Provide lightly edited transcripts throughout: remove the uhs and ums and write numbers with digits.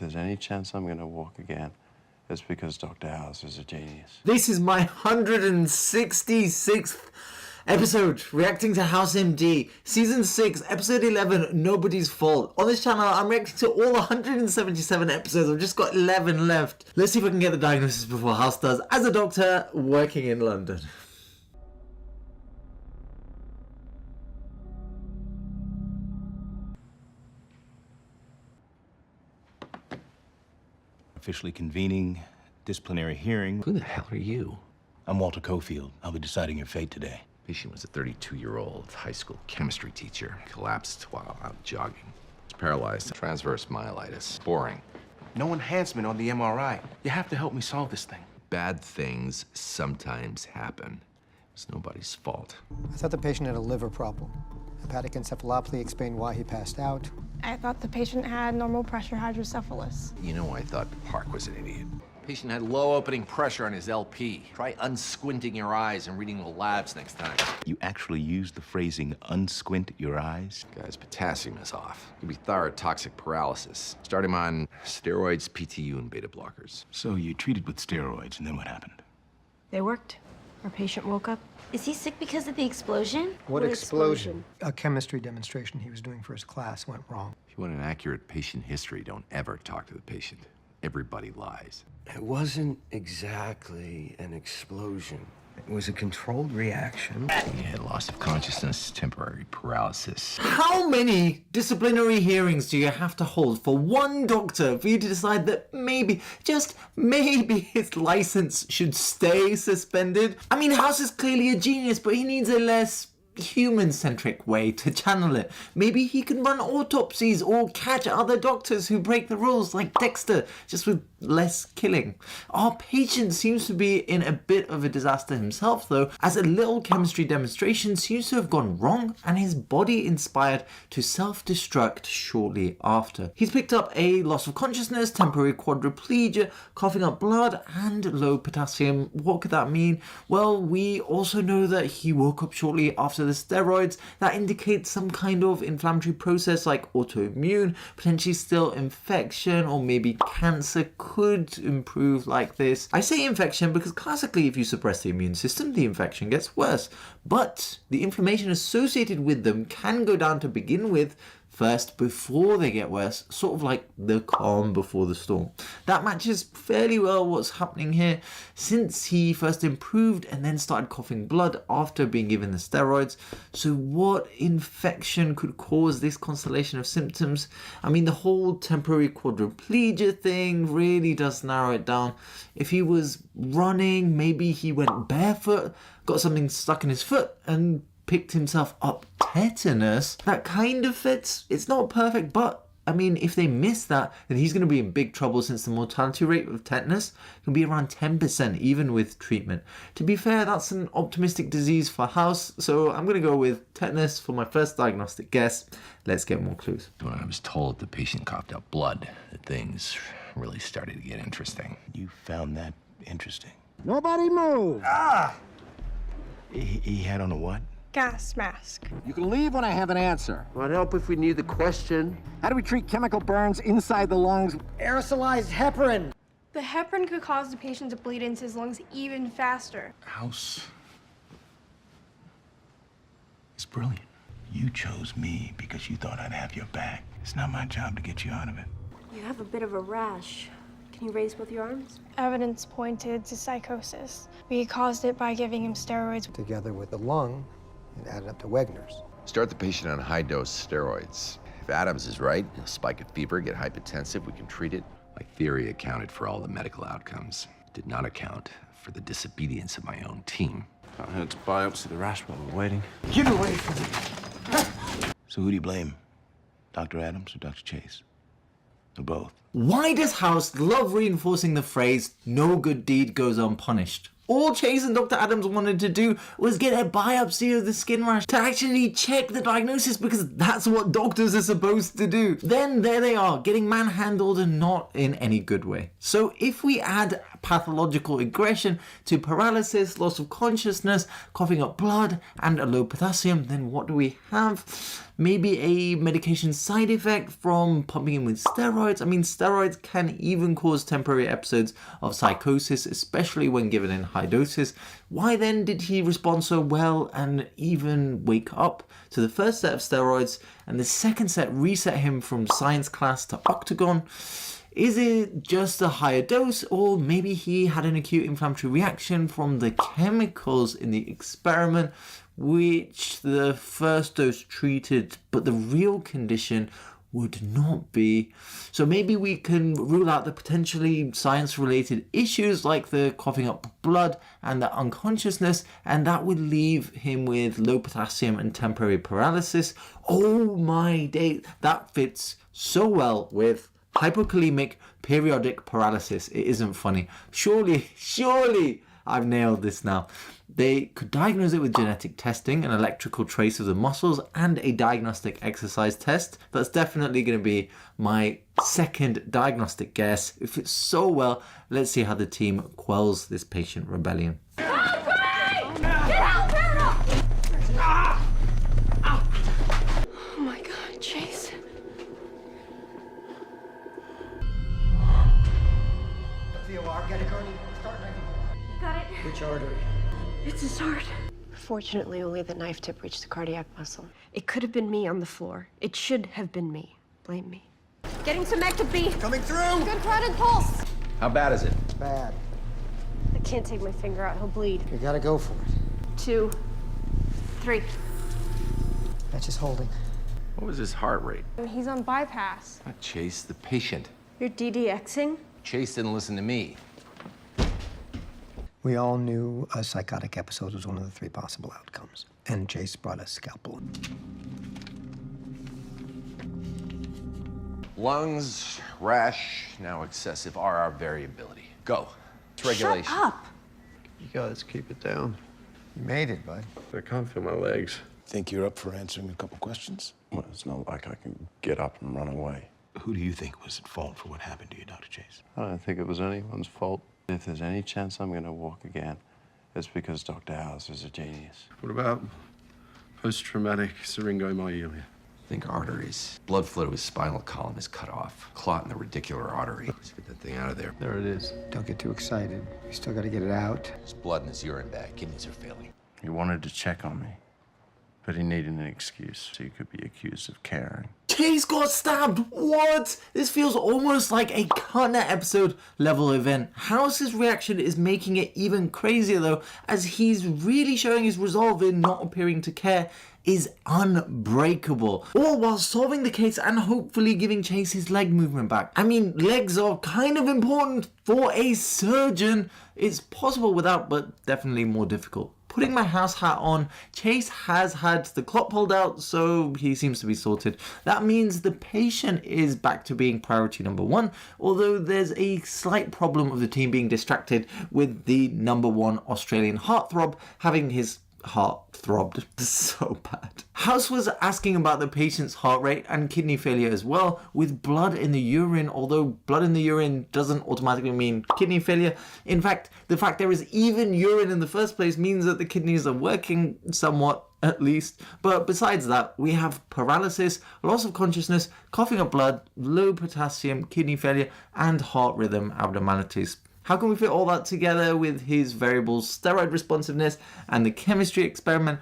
there's any chance I'm gonna walk again, it's because Dr. House is a genius. This is my 166th episode reacting to House MD, Season 6, Episode 11, Nobody's Fault. On this channel, I'm reacting to all 177 episodes. I've just got 11 left. Let's see if I can get the diagnosis before House does, as a doctor working in London. Officially convening disciplinary hearing. Who the hell are you? I'm Walter Cofield. I'll be deciding your fate today. Patient was a 32-year-old high school chemistry teacher. Collapsed while out jogging. He's paralyzed. Transverse myelitis. Boring. No enhancement on the MRI. You have to help me solve this thing. Bad things sometimes happen. It's nobody's fault. I thought the patient had a liver problem. Hepatic encephalopathy explained why he passed out. I thought the patient had normal pressure hydrocephalus. You know, I thought Park was an idiot. Patient had low opening pressure on his LP. Try unsquinting your eyes and reading the labs next time. You actually used the phrasing, unsquint your eyes? Guy's potassium is off. Could be thyrotoxic paralysis. Start him on steroids, PTU, and beta blockers. So you treated with steroids, and then what happened? They worked. Our patient woke up. Is he sick because of the explosion? What explosion? A chemistry demonstration he was doing for his class went wrong. If you want an accurate patient history, don't ever talk to the patient. Everybody lies. It wasn't exactly an explosion. It was a controlled reaction. He had loss of consciousness, temporary paralysis. How many disciplinary hearings do you have to hold for one doctor for you to decide that maybe, just maybe, his license should stay suspended? I mean, House is clearly a genius, but he needs a less human-centric way to channel it. Maybe he can run autopsies or catch other doctors who break the rules, like Dexter, just with less killing. Our patient seems to be in a bit of a disaster himself, though, as a little chemistry demonstration seems to have gone wrong and his body inspired to self-destruct shortly after. He's picked up a loss of consciousness, temporary quadriplegia, coughing up blood, and low potassium. What could that mean? Well, we also know that he woke up shortly after the steroids. That indicates some kind of inflammatory process like autoimmune, potentially still infection, or maybe cancer could improve like this. I say infection because classically if you suppress the immune system, the infection gets worse. But the inflammation associated with them can go down to begin with first before they get worse, sort of like the calm before the storm. That matches fairly well what's happening here, since he first improved and then started coughing blood after being given the steroids. So what infection could cause this constellation of symptoms? I mean, the whole temporary quadriplegia thing really does narrow it down. If he was running, maybe he went barefoot, got something stuck in his foot, and picked himself up tetanus. That kind of fits. It's not perfect, but I mean, if they miss that, then he's going to be in big trouble, since the mortality rate of tetanus can be around 10% even with treatment. To be fair, that's an optimistic disease for House, so I'm going to go with tetanus for my first diagnostic guess. Let's get more clues. When I was told the patient coughed up blood, that things really started to get interesting. You found that interesting. Nobody move! He had on a what? Gas mask. You can leave when I have an answer. Might help if we need the question. How do we treat chemical burns inside the lungs? Aerosolized heparin! The heparin could cause the patient to bleed into his lungs even faster. House is brilliant. You chose me because you thought I'd have your back. It's not my job to get you out of it. You have a bit of a rash. Can you raise both your arms? Evidence pointed to psychosis. We caused it by giving him steroids. Together with the lung, it added up to Wegener's. Start the patient on high-dose steroids. If Adams is right, he'll spike a fever, get hypotensive, we can treat it. My theory accounted for all the medical outcomes. Did not account for the disobedience of my own team. I had to biopsy the rash while we're waiting. Get away from me! So who do you blame? Dr. Adams or Dr. Chase? Or both? Why does House love reinforcing the phrase, no good deed goes unpunished? All Chase and Dr. Adams wanted to do was get a biopsy of the skin rash to actually check the diagnosis, because that's what doctors are supposed to do. Then there they are, getting manhandled, and not in any good way. So if we add pathological aggression to paralysis, loss of consciousness, coughing up blood, and a low potassium, then what do we have? Maybe a medication side effect from pumping him with steroids. I mean, steroids steroids can even cause temporary episodes of psychosis, especially when given in high doses. Why then did he respond so well and even wake up to the first set of steroids, and the second set reset him from science class to octagon? Is it just a higher dose, or maybe he had an acute inflammatory reaction from the chemicals in the experiment, which the first dose treated, but the real condition would not be? So maybe we can rule out the potentially science-related issues like the coughing up blood and the unconsciousness, and that would leave him with low potassium and temporary paralysis. Oh my day, that fits so well with hypokalemic periodic paralysis. It isn't funny. Surely I've nailed this now. They could diagnose it with genetic testing, an electrical trace of the muscles, and a diagnostic exercise test. That's definitely going to be my second diagnostic guess. It fits so well. Let's see how the team quells this patient rebellion. Help me! Get out, Oh my God, Chase. VOR, get it, Gurney. Start knifing. Got it. Which artery? It's his heart. Fortunately, only the knife tip reached the cardiac muscle. It could have been me on the floor. It should have been me. Blame me. Getting some Ecto B. Coming through! Good carotid pulse. How bad is it? It's bad. I can't take my finger out. He'll bleed. You gotta go for it. 2, 3. That's just holding. What was his heart rate? He's on bypass. Not Chase, the patient. You're DDXing? Chase didn't listen to me. We all knew a psychotic episode was one of the 3 possible outcomes. And Chase brought a scalpel. Lungs, rash, now excessive RR variability. Go. It's regulation. Shut up. You guys keep it down. You made it, bud. I can't feel my legs. Think you're up for answering a couple questions? Well, it's not like I can get up and run away. Who do you think was at fault for what happened to you, Dr. Chase? I don't think it was anyone's fault. If there's any chance I'm going to walk again, it's because Dr. House is a genius. What about post-traumatic syringomyelia? Think arteries. Blood flow to his spinal column is cut off. Clot in the radicular artery. Let's get that thing out of there. There it is. Don't get too excited. You still gotta get it out. There's blood in his urine bag. Kidneys are failing. He wanted to check on me, but he needed an excuse so he could be accused of caring. Chase got stabbed! What? This feels almost like a Cutner episode level event. House's reaction is making it even crazier though, as he's really showing his resolve in not appearing to care is unbreakable. All while solving the case and hopefully giving Chase his leg movement back. I mean, legs are kind of important for a surgeon. It's possible without, but definitely more difficult. Putting my house hat on, Chase has had the clot pulled out, so he seems to be sorted. That means the patient is back to being priority number 1, although there's a slight problem of the team being distracted with the number 1 Australian heartthrob having his heart throbbed so bad. House was asking about the patient's heart rate and kidney failure as well, with blood in the urine, although blood in the urine doesn't automatically mean kidney failure. In fact, the fact there is even urine in the first place means that the kidneys are working somewhat, at least. But besides that, we have paralysis, loss of consciousness, coughing up blood, low potassium, kidney failure, and heart rhythm abnormalities. How can we fit all that together with his variables, steroid responsiveness, and the chemistry experiment?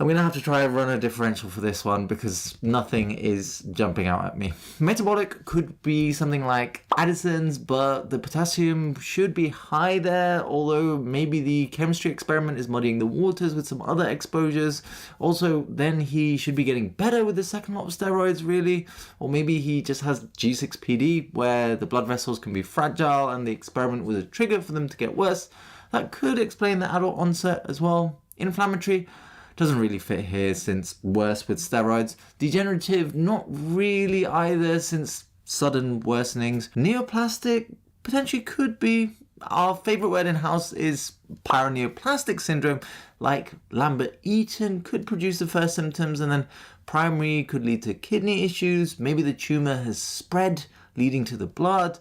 I'm going to have to try and run a differential for this one because nothing is jumping out at me. Metabolic could be something like Addison's, but the potassium should be high there, although maybe the chemistry experiment is muddying the waters with some other exposures. Also, then he should be getting better with the second lot of steroids, really. Or maybe he just has G6PD, where the blood vessels can be fragile and the experiment was a trigger for them to get worse. That could explain the adult onset as well. Inflammatory doesn't really fit here since worse with steroids. Degenerative, not really either since sudden worsenings. Neoplastic potentially could be. Our favorite word in house is paraneoplastic syndrome, like Lambert-Eaton could produce the first symptoms, and then primary could lead to kidney issues. Maybe the tumor has spread, leading to the blood.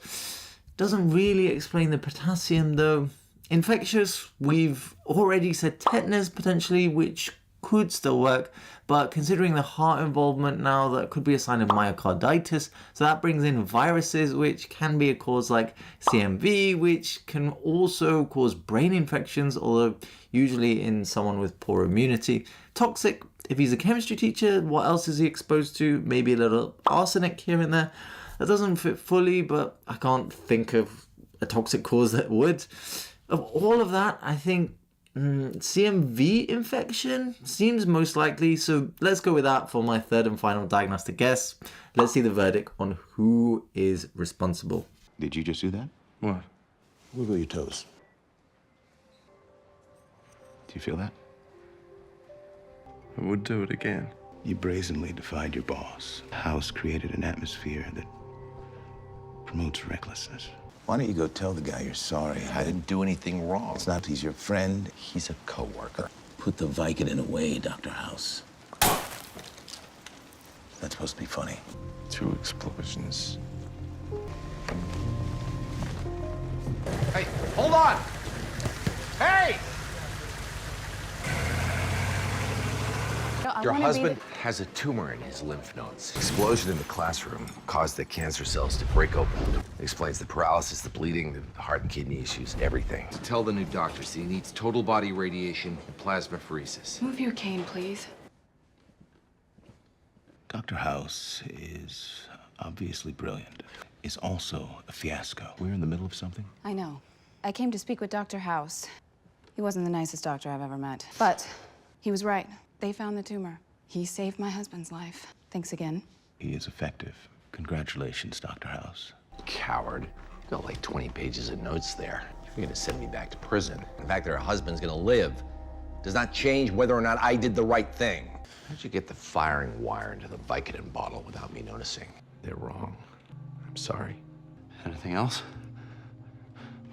Doesn't really explain the potassium though. Infectious, we've already said tetanus potentially, which could still work, but considering the heart involvement now, that could be a sign of myocarditis. So that brings in viruses, which can be a cause like CMV, which can also cause brain infections, although usually in someone with poor immunity. Toxic, if he's a chemistry teacher, what else is he exposed to? Maybe a little arsenic here and there. That doesn't fit fully, but I can't think of a toxic cause that would. Of all of that, I think CMV infection seems most likely, so let's go with that for my third and final diagnostic guess. Let's see the verdict on who is responsible. Did you just do that? What? Wiggle your toes. Do you feel that? I would do it again. You brazenly defied your boss. House created an atmosphere that promotes recklessness. Why don't you go tell the guy you're sorry? I didn't do anything wrong. It's not he's your friend. He's a coworker. Put the Vicodin away, Dr. House. That's supposed to be funny. 2 explosions. Hey, hold on! Hey! Your husband has a tumor in his lymph nodes. Explosion in the classroom caused the cancer cells to break open. It explains the paralysis, the bleeding, the heart and kidney issues, everything. Tell the new doctors he needs total body radiation and plasmapheresis. Move your cane, please. Dr. House is obviously brilliant. Is also a fiasco. We're in the middle of something. I know. I came to speak with Dr. House. He wasn't the nicest doctor I've ever met. But he was right. They found the tumor. He saved my husband's life. Thanks again. He is effective. Congratulations, Dr. House. Coward. Got like 20 pages of notes there. You're gonna send me back to prison. The fact that her husband's gonna live does not change whether or not I did the right thing. How'd you get the firing wire into the Vicodin bottle without me noticing? They're wrong. I'm sorry. Anything else?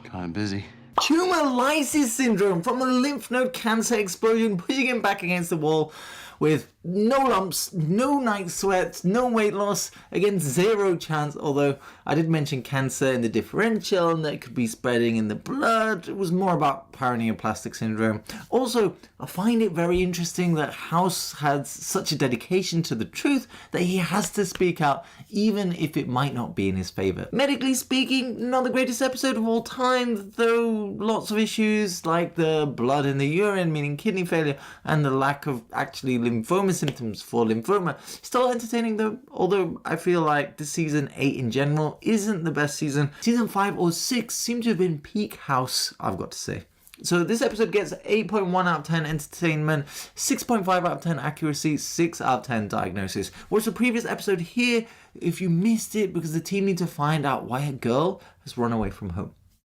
Kind of busy. Tumor lysis syndrome from a lymph node cancer explosion, pushing him back against the wall with no lumps, no night sweats, no weight loss, against 0 chance, although I did mention cancer in the differential and that it could be spreading in the blood. It was more about paraneoplastic syndrome. Also, I find it very interesting that House has such a dedication to the truth that he has to speak out even if it might not be in his favor. Medically speaking, not the greatest episode of all time, though lots of issues like the blood in the urine, meaning kidney failure, and the lack of actually lymphoma symptoms for lymphoma. Still entertaining though, although I feel like the season 8 in general isn't the best season. Season 5 or 6 seem to have been peak House, I've got to say. So this episode gets 8.1 out of 10 entertainment, 6.5 out of 10 accuracy, 6 out of 10 diagnosis. Watch the previous episode here if you missed it, because the team need to find out why a girl has run away from home.